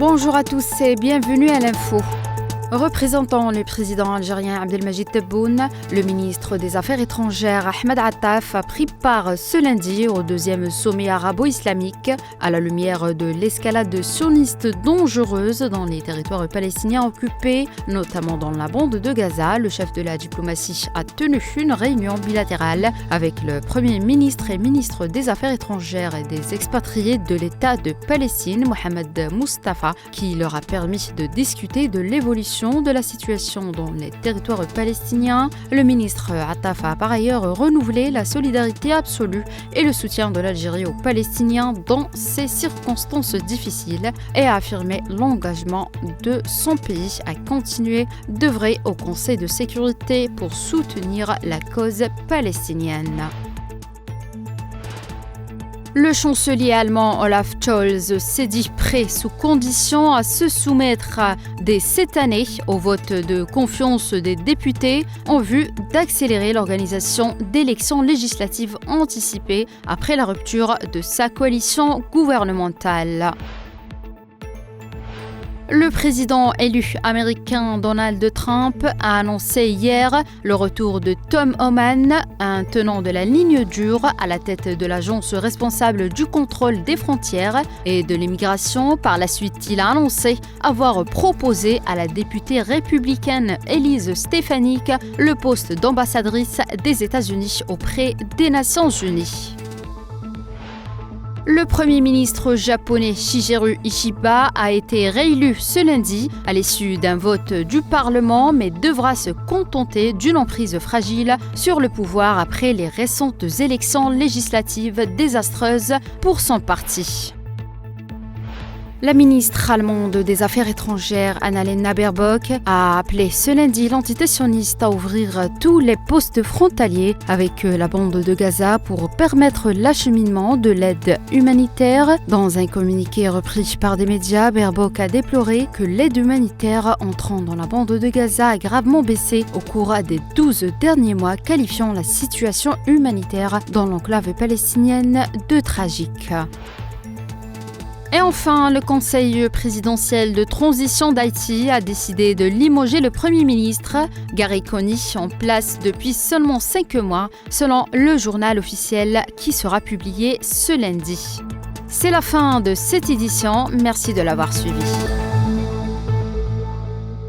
Bonjour à tous et bienvenue à l'info. Représentant le président algérien Abdelmadjid Tebboune, le ministre des Affaires étrangères Ahmed Attaf a pris part ce lundi au deuxième sommet arabo-islamique à la lumière de l'escalade sioniste dangereuse dans les territoires palestiniens occupés, notamment dans la bande de Gaza. Le chef de la diplomatie a tenu une réunion bilatérale avec le Premier ministre et ministre des Affaires étrangères et des expatriés de l'État de Palestine, Mohamed Mustafa, qui leur a permis de discuter de l'évolution de la situation dans les territoires palestiniens. Le ministre Attaf a par ailleurs renouvelé la solidarité absolue et le soutien de l'Algérie aux Palestiniens dans ces circonstances difficiles et a affirmé l'engagement de son pays à continuer d'œuvrer au Conseil de sécurité pour soutenir la cause palestinienne. Le chancelier allemand Olaf Scholz s'est dit prêt sous condition à se soumettre dès cette année au vote de confiance des députés en vue d'accélérer l'organisation d'élections législatives anticipées après la rupture de sa coalition gouvernementale. Le président élu américain Donald Trump a annoncé hier le retour de Tom Homan, un tenant de la ligne dure à la tête de l'agence responsable du contrôle des frontières et de l'immigration. Par la suite, il a annoncé avoir proposé à la députée républicaine Elise Stefanik le poste d'ambassadrice des États-Unis auprès des Nations Unies. Le Premier ministre japonais Shigeru Ishiba a été réélu ce lundi à l'issue d'un vote du Parlement, mais devra se contenter d'une emprise fragile sur le pouvoir après les récentes élections législatives désastreuses pour son parti. La ministre allemande des Affaires étrangères Annalena Baerbock a appelé ce lundi l'entité sioniste à ouvrir tous les postes frontaliers avec la bande de Gaza pour permettre l'acheminement de l'aide humanitaire. Dans un communiqué repris par des médias, Baerbock a déploré que l'aide humanitaire entrant dans la bande de Gaza a gravement baissé au cours des 12 derniers mois, qualifiant la situation humanitaire dans l'enclave palestinienne de tragique. Et enfin, le Conseil présidentiel de transition d'Haïti a décidé de limoger le Premier ministre, Gary Coney, en place depuis seulement 5 mois, selon le journal officiel qui sera publié ce lundi. C'est la fin de cette édition, merci de l'avoir suivi.